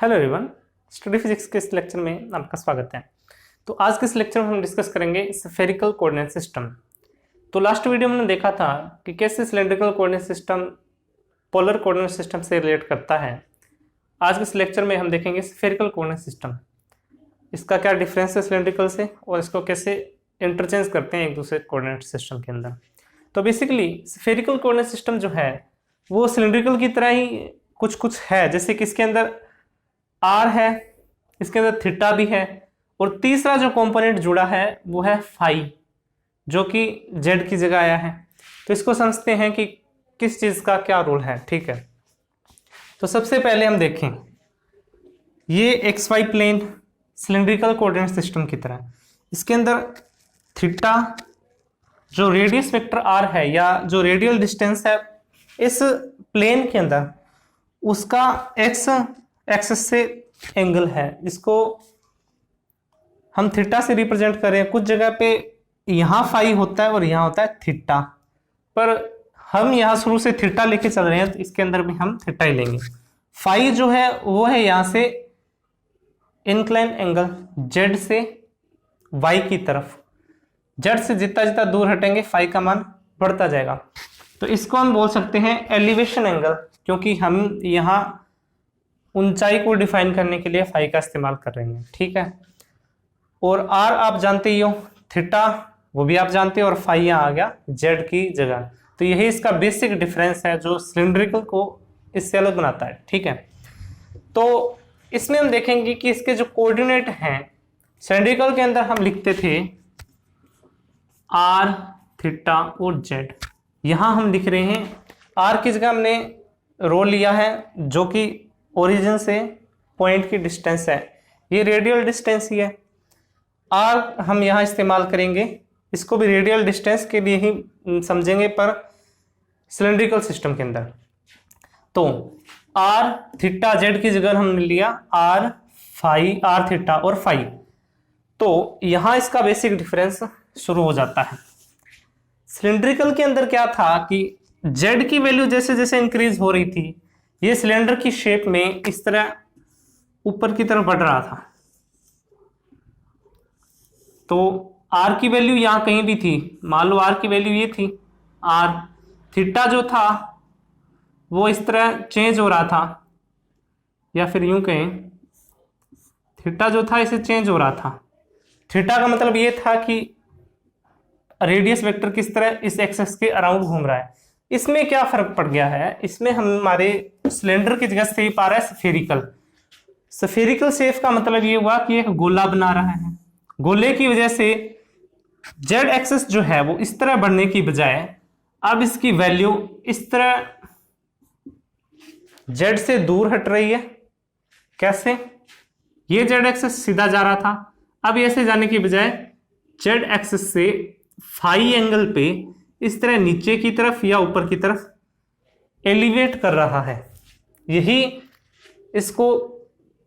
Hello everyone, study physics के इस lecture में आपका स्वागत है। तो आज के इस लेक्चर में हम डिस्कस करेंगे स्फेरिकल कोऑर्डिनेट सिस्टम। तो लास्ट वीडियो में हमने देखा था कि कैसे cylindrical coordinate system polar coordinate system से रिलेट करता है। आज के इस लेक्चर में हम देखेंगे स्फेरिकल कोऑर्डिनेट सिस्टम, इसका क्या डिफरेंस है सिलेंड्रिकल से और इसको कैसे इंटरचेंज करते हैं एक दूसरे कोऑर्डिनेट सिस्टम के अंदर। तो बेसिकली स्फेरिकल कोऑर्डिनेट सिस्टम जो है वो सिलेंड्रिकल की तरह ही कुछ कुछ है, जैसे कि इसके अंदर आर है, इसके अंदर थीटा भी है और तीसरा जो कंपोनेंट जुड़ा है वो है फाई, जो कि जेड की जगह आया है। तो इसको समझते हैं कि किस चीज का क्या रोल है। ठीक है, तो सबसे पहले हम देखें ये X Y plane cylindrical coordinate system की तरह, इसके अंदर थीटा जो रेडियस वेक्टर आर है या जो रेडियल डिस्टेंस है इस प्लेन के अंदर, उसका एक्स एक्सिस से एंगल है, इसको हम थीटा से रिप्रेजेंट करें। कुछ जगह पे यहां फाई होता है और यहां होता है थीटा, पर हम यहां शुरू से थीटा लेके चल रहे हैं तो इसके अंदर भी हम थीटा ही लेंगे। फाई जो है वो है यहां से इंक्लाइन एंगल जेड से वाई की तरफ, जेड से जितना जितना दूर हटेंगे फाई का मान बढ़ता जाएगा। तो इसको हम बोल सकते हैं एलिवेशन एंगल, क्योंकि हम यहां ऊंचाई को डिफाइन करने के लिए फाई का इस्तेमाल कर रहे हैं। ठीक है, और आर आप जानते ही हो, थीटा वो भी आप जानते हो, और फाई यहाँ आ गया जेड की जगह। तो यही इसका बेसिक डिफरेंस है जो सिलेंड्रिकल को इससे अलग बनाता है। ठीक है, तो इसमें हम देखेंगे कि इसके जो कोऑर्डिनेट हैं सिलेंड्रिकल के अंदर हम लिखते थे आर, थीटा और जेड, यहां हम लिख रहे हैं आर की जगह हमने रो लिया है जो कि ओरिजिन से पॉइंट की डिस्टेंस है, ये रेडियल डिस्टेंस ही है। आर हम यहाँ इस्तेमाल करेंगे, इसको भी रेडियल डिस्टेंस के लिए ही समझेंगे पर सिलेंड्रिकल सिस्टम के अंदर। तो आर थीटा जेड की जगह हमने लिया आर फाई, आर थीटा और फाई। तो यहाँ इसका बेसिक डिफरेंस शुरू हो जाता है। सिलेंड्रिकल के अंदर क्या था कि जेड की वैल्यू जैसे जैसे इंक्रीज हो रही थी, ये सिलेंडर की शेप में इस तरह ऊपर की तरफ बढ़ रहा था। तो आर की वैल्यू यहां कहीं भी थी, मान लो आर की वैल्यू ये थी आर, थीटा जो था वो इस तरह चेंज हो रहा था, या फिर यूं कहें थीटा जो था इसे चेंज हो रहा था। थीटा का मतलब ये था कि रेडियस वेक्टर किस तरह इस एक्सिस के अराउंड घूम रहा है। इसमें क्या फर्क पड़ गया है, इसमें हमारे सिलेंडर की जगह शेप आ रहा है स्फेरिकल। स्फेरिकल शेप का मतलब ये हुआ कि एक गोला बना रहा है, गोले की वजह से जेड एक्सिस जो है वो इस तरह बढ़ने की बजाय अब इसकी वैल्यू इस तरह जेड से दूर हट रही है। कैसे? ये जेड एक्सिस सीधा जा रहा था, अब ऐसे जाने की बजाय जेड एक्सिस से फाई एंगल पे इस तरह नीचे की तरफ या ऊपर की तरफ एलिवेट कर रहा है। यही इसको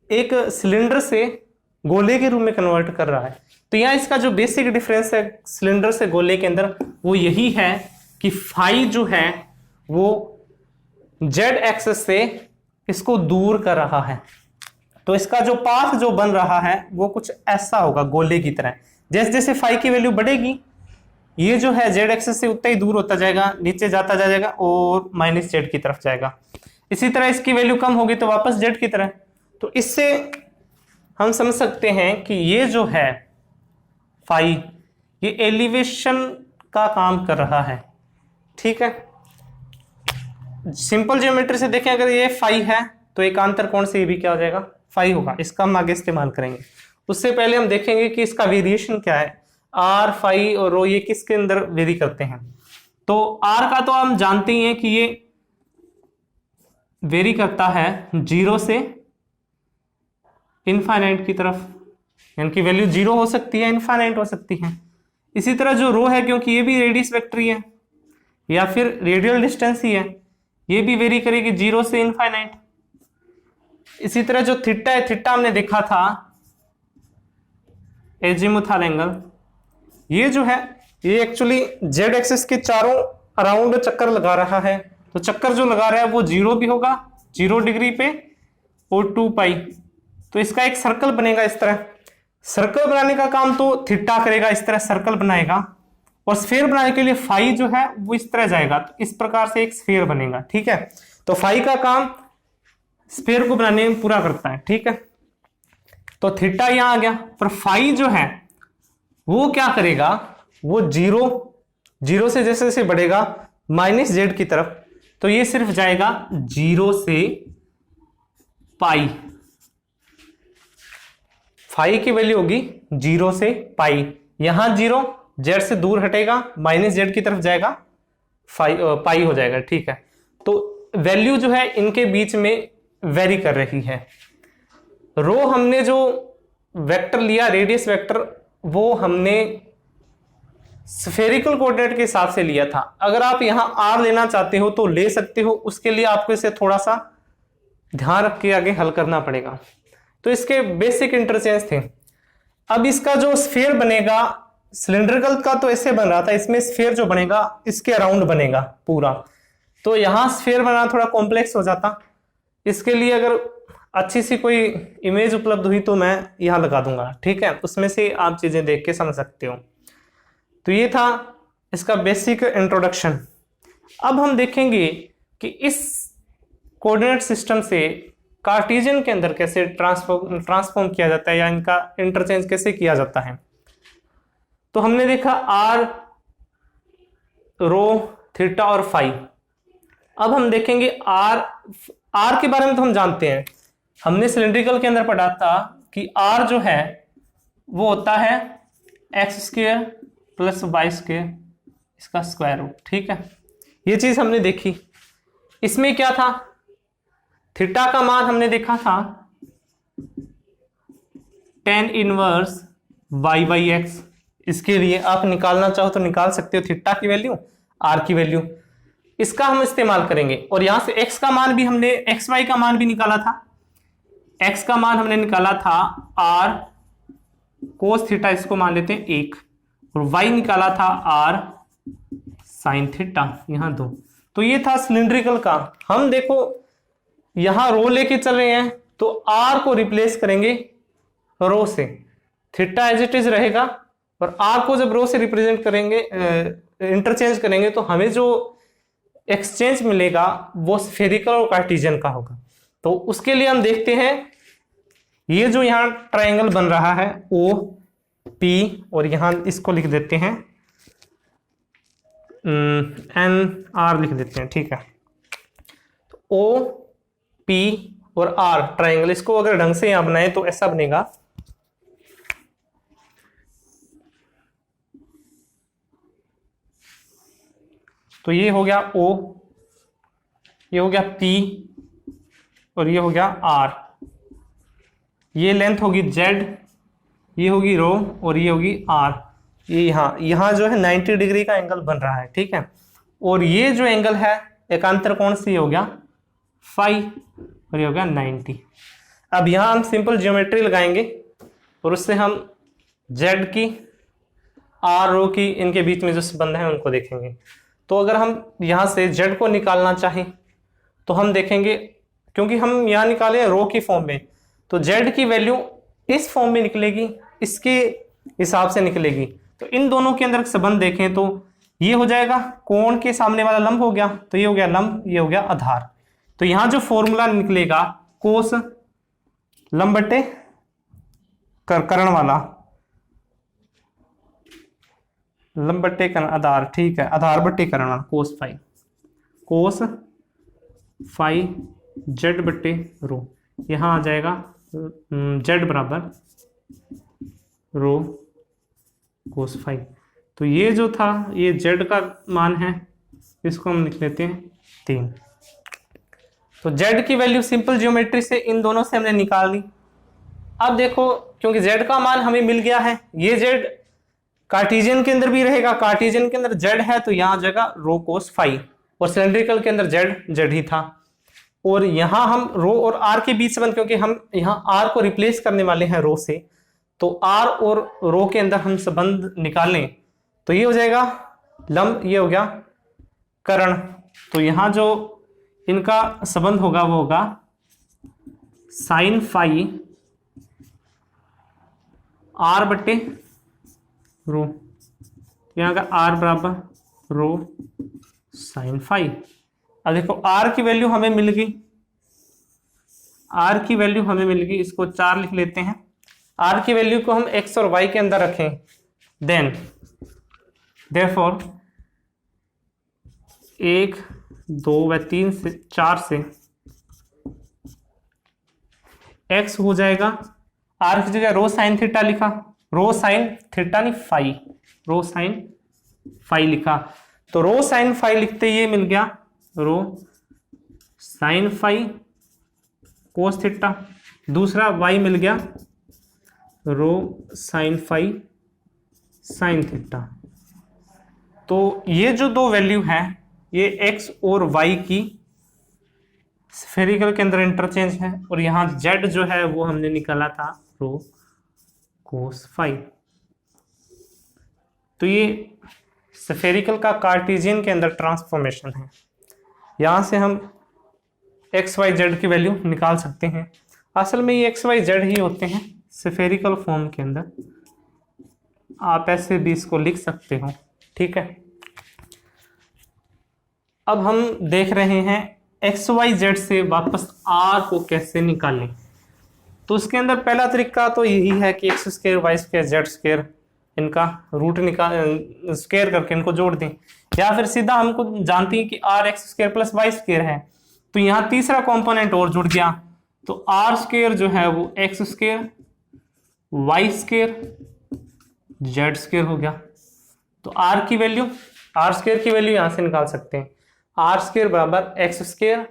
एक सिलेंडर से गोले के रूप में कन्वर्ट कर रहा है। तो यहाँ इसका जो बेसिक डिफरेंस है सिलेंडर से गोले के अंदर वो यही है कि फाई जो है वो जेड एक्सिस से इसको दूर कर रहा है। तो इसका जो पाथ जो बन रहा है वो कुछ ऐसा होगा गोले की तरह। जैसे जैसे फाई की वैल्यू बढ़ेगी ये जो है जेड एक्सिस से उतना ही दूर होता जाएगा, नीचे जाता जाएगा और माइनस जेड की तरफ जाएगा। इसी तरह इसकी वैल्यू कम होगी तो वापस जेड की तरह। तो इससे हम समझ सकते हैं कि ये जो है फाई ये एलिवेशन का काम कर रहा है। ठीक है, सिंपल ज्योमेट्री से देखें अगर ये फाई है तो एकांतर कोण से ये भी क्या हो जाएगा, फाई होगा। इसका हम आगे इस्तेमाल करेंगे। उससे पहले हम देखेंगे कि इसका वेरिएशन क्या है, आर, फाई और रो ये किसके अंदर वेरी करते हैं। तो आर का तो हम जानते ही हैं कि ये वेरी करता है 0 से इनफाइनाइट की तरफ, यानी कि वैल्यू 0 हो सकती है, इनफाइनाइट हो सकती है। इसी तरह जो रो है, क्योंकि ये भी रेडियस वेक्टर ही है या फिर रेडियल डिस्टेंस ही है, ये भी वेरी करेगी 0 से इनफाइनाइट। इसी तरह जो थीटा है, थीटा हमने देखा था एजिमुथल एंगल, ये जो है ये एक्चुअली जेड एक्सिस के चारों अराउंड चक्कर लगा रहा है। तो चक्कर जो लगा रहा है वो 0 भी होगा 0 डिग्री पे और 2 पाई तो इसका एक सर्कल बनेगा इस तरह। सर्कल बनाने का काम तो थीटा करेगा, इस तरह सर्कल बनाएगा, और स्फीयर बनाने के लिए फाई जो है वो इस तरह जाएगा, तो इस प्रकार से एक स्फीयर बनेगा। ठीक है, तो फाई का काम स्फीयर को बनाने में पूरा करता है। ठीक है, तो थीटा यहां आ गया, पर फाई जो है वो क्या करेगा, वो जीरो से जैसे जैसे बढ़ेगा माइनस जेड की तरफ, तो ये सिर्फ जाएगा 0 से पाई। फाई की वैल्यू होगी 0 से पाई, यहां 0 जेड से दूर हटेगा, माइनस जेड की तरफ जाएगा, पाई हो जाएगा। ठीक है, तो वैल्यू जो है इनके बीच में वेरी कर रही है। रो हमने जो वेक्टर लिया, रेडियस वेक्टर, वो हमने स्फेरिकल कोऑर्डिनेट के हिसाब से लिया था। अगर आप यहां आर लेना चाहते हो तो ले सकते हो, उसके लिए आपको इसे थोड़ा सा ध्यान रख के आगे हल करना पड़ेगा। तो इसके बेसिक इंटरचेंज थे। अब इसका जो स्फीयर बनेगा, सिलिंड्रिकल का तो ऐसे बन रहा था, इसमें स्फीयर जो बनेगा इसके अराउंड बनेगा पूरा, तो यहां स्फीयर बनाना थोड़ा कॉम्प्लेक्स हो जाता। इसके लिए अगर अच्छी सी कोई इमेज उपलब्ध हुई तो मैं यहां लगा दूंगा। ठीक है, उसमें से आप चीजें देख के समझ सकते हो। तो ये था इसका बेसिक इंट्रोडक्शन। अब हम देखेंगे कि इस कोऑर्डिनेट सिस्टम से कार्टेशियन के अंदर कैसे ट्रांसफॉर्म किया जाता है, या इनका इंटरचेंज कैसे किया जाता है। तो हमने देखा आर, रो, थीटा और फाई। अब हम देखेंगे आर के बारे में तो हम जानते हैं, हमने सिलिंड्रिकल के अंदर पढ़ा था कि आर जो है वो होता है X square plus Y square, इसका स्क्वायर रूट। ठीक है, ये चीज हमने देखी। इसमें क्या था, थीटा का मान हमने देखा था tan inverse y by x. इसके लिए आप निकालना चाहो तो निकाल सकते हो थीटा की वैल्यू, आर की वैल्यू, इसका हम इस्तेमाल करेंगे। और यहां से x का मान भी हमने, एक्स वाई का मान भी निकाला था। x का मान हमने निकाला था r कोस थीटा, इसको मान लेते हैं 1, और y निकाला था r साइन थीटा, यहां 2। तो ये था सिलिंड्रिकल का। हम देखो यहां रो लेके चल रहे हैं, तो r को रिप्लेस करेंगे रो से, थीटा एज इट इज रहेगा, और r को जब रो से रिप्रेजेंट करेंगे, इंटरचेंज करेंगे, तो हमें जो एक्सचेंज मिलेगा वो स्फेरिकल और कार्टेशियन का होगा। तो उसके लिए हम देखते हैं, ये जो यहाँ ट्रायंगल बन रहा है ओ पी, और यहां इसको लिख देते हैं एन आर लिख देते हैं। ठीक है, तो ओ पी और आर ट्रायंगल, इसको अगर ढंग से यहां बनाए तो ऐसा बनेगा। तो ये हो गया O, ये हो गया P, और ये हो गया R। ये लेंथ होगी Z, ये होगी रो, और ये होगी R। ये यहाँ जो है 90 डिग्री का एंगल बन रहा है। ठीक है, और ये जो एंगल है एकांतर कोण से हो गया फाई, और ये हो गया 90। अब यहाँ हम सिंपल ज्योमेट्री लगाएंगे, और उससे हम Z की, R रो की, इनके बीच में जो संबंध है उनको देखेंगे। तो अगर हम यहाँ से Z को निकालना चाहें तो हम देखेंगे, क्योंकि हम यहाँ निकाले रो की फॉर्म में, तो Z की वैल्यू इस फॉर्म में निकलेगी, इसके हिसाब से निकलेगी। तो इन दोनों के अंदर संबंध देखें तो ये हो जाएगा कोण के सामने वाला लंब हो गया, तो ये हो गया लंब, ये हो गया आधार। तो यहाँ जो फॉर्मूला निकलेगा कोस लंब बटे कर्ण वाला, लंब बटे कर्ण आधार। ठीक है, आधार बटे कर्ण वाला कोस फाई जेड बटे रो, यहाँ आ जाएगा जेड बराबर रो कोस फाई। तो ये जो था ये जेड का मान है, इसको हम लिख लेते हैं 3। तो जेड की वैल्यू सिंपल ज्योमेट्री से इन दोनों से हमने निकाल ली। अब देखो, क्योंकि जेड का मान हमें मिल गया है, ये जेड कार्टेशियन के अंदर भी रहेगा, कार्टेशियन के अंदर जेड है तो यहां जगह रो कोस फाई, और सिलिंड्रिकल के अंदर जेड ही था। और यहां हम रो और आर के बीच संबंध, क्योंकि हम यहां आर को रिप्लेस करने वाले हैं रो से, तो आर और रो के अंदर हम संबंध निकालें तो ये हो जाएगा लंब, ये हो गया कर्ण। तो यहां जो इनका संबंध होगा वो होगा साइन फाई आर बटे रो, यहाँ का आर बराबर रो साइन फाई। अब देखो आर की वैल्यू हमें मिल गई, आर की वैल्यू हमें मिल गई, इसको 4 लिख लेते हैं। आर की वैल्यू को हम एक्स और वाई के अंदर रखें, देन देयरफॉर 1 2 व 3 से 4 से एक्स हो जाएगा, आर की जगह रो साइन थीटा लिखा, रो साइन थीटा नहीं फाई, रो साइन फाई लिखा, तो रो साइन फाई लिखते ये मिल गया rho sine phi cos theta. दूसरा वाई मिल गया rho sine phi sine theta. तो ये जो दो वैल्यू है ये एक्स और वाई की स्फेरिकल के अंदर इंटरचेंज है, और यहाँ जेड जो है वो हमने निकाला था रो कोस फाई। तो ये स्फेरिकल का कार्टेशियन के अंदर ट्रांसफॉर्मेशन है। यहाँ से हम एक्स वाई जेड की वैल्यू निकाल सकते हैं। असल में ये एक्स वाई जेड ही होते हैं स्फेरिकल फॉर्म के अंदर, आप ऐसे भी इसको लिख सकते हो, ठीक है। अब हम देख रहे हैं एक्स वाई जेड से वापस आर को कैसे निकालें। तो उसके अंदर पहला तरीका तो यही है कि X square Y square Z square इनका रूट निकाल स्क्वायर करके इनको जोड़ दें, या फिर सीधा हमको जानते हैं कि R X square plus Y square है, तो यहाँ तीसरा कंपोनेंट और जुड़ गया, तो आर स्क्वायर जो है वो X square Y square Z square हो गया। तो आर की वैल्यू, आर स्क्वायर की वैल्यू यहां से निकाल सकते हैं, आर स्क्वायर बराबर X square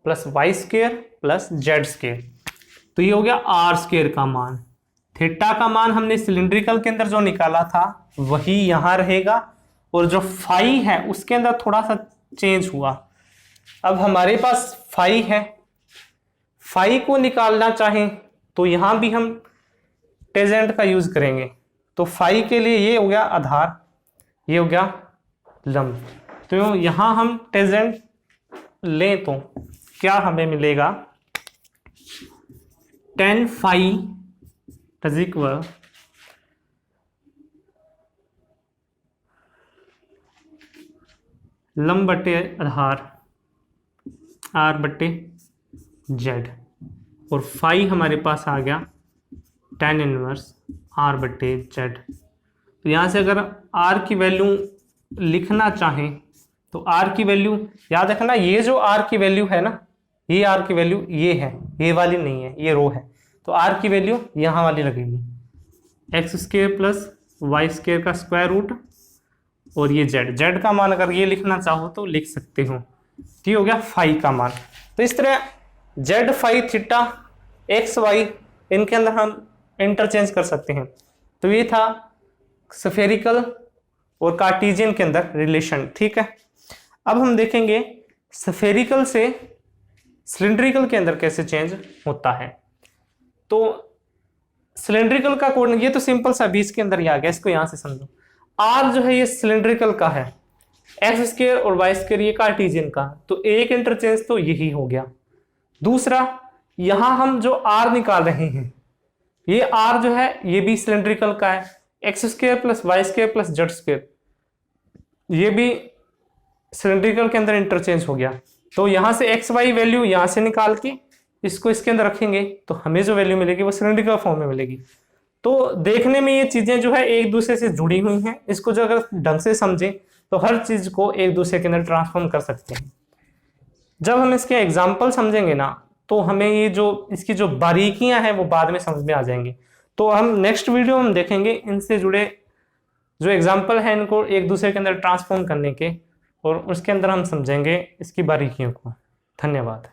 plus Y square plus Z square. तो ये हो गया आर स्क्वायर का मान। थीटा का मान हमने सिलिंड्रिकल के अंदर जो निकाला था वही यहां रहेगा, और जो फाई है उसके अंदर थोड़ा सा चेंज हुआ। अब हमारे पास फाई है, फाई को निकालना चाहें तो यहां भी हम टेजेंट का यूज करेंगे। तो फाई के लिए ये हो गया आधार, ये हो गया लंब। तो यहां हम टेजेंट लें तो क्या हमें मिलेगा, tan फाई इज इक्वल लंब बटे आधार आर बटे जेड, और फाई हमारे पास आ गया tan इनवर्स आर बटे जेड। तो यहाँ से अगर आर की वैल्यू लिखना चाहें तो आर की वैल्यू याद रखना, ये जो आर की वैल्यू है ना, ये आर की वैल्यू ये है, ये वाली नहीं है, ये रो है, तो आर की वैल्यू यहाँ वाली लगेगी, X square plus Y square का स्क्वायर रूट, और ये जेड, जेड का मान अगर ये लिखना चाहो तो लिख सकते हो। ये हो गया फाई का मान। तो इस तरह Z phi theta X Y इनके अंदर हम इंटरचेंज कर सकते हैं। तो ये था स्फेरिकल और कार्टेशियन के अंदर रिलेशन, ठीक है। अब हम देखेंगे स्फेरिकल से सिलिंड्रिकल के अंदर कैसे चेंज होता है। तो सिलिंड्रिकल का कोड, ये तो सिंपल सा बीच के अंदर ही आ गया, इसको यहां से समझो। आर जो है ये सिलिंड्रिकल का है, एक्स स्क्वायर और वाई स्क्वायर ये कार्टेशियन का, तो एक इंटरचेंज तो यही हो गया। दूसरा यहां हम जो आर निकाल रहे हैं, ये आर जो है ये भी सिलिंड्रिकल का है, X square plus Y square plus Z square, ये भी सिलिंड्रिकल के अंदर इंटरचेंज हो गया। तो यहां से एक्स वाई वैल्यू यहां से निकाल के इसको इसके अंदर रखेंगे तो हमें जो वैल्यू मिलेगी वो सिलिंड्रिकल फॉर्म में मिलेगी। तो देखने में ये चीजें जो है एक दूसरे से जुड़ी हुई हैं, इसको जो अगर ढंग से समझें तो हर चीज को एक दूसरे के अंदर ट्रांसफॉर्म कर सकते हैं। जब हम इसके एग्जाम्पल समझेंगे ना तो हमें ये जो इसकी जो बारीकियां हैं वो बाद में समझ में आ जाएंगी। तो हम नेक्स्ट वीडियो में देखेंगे इनसे जुड़े जो एग्जाम्पल हैं इनको एक दूसरे के अंदर ट्रांसफॉर्म करने के, और उसके अंदर हम समझेंगे इसकी बारीकियों को। धन्यवाद।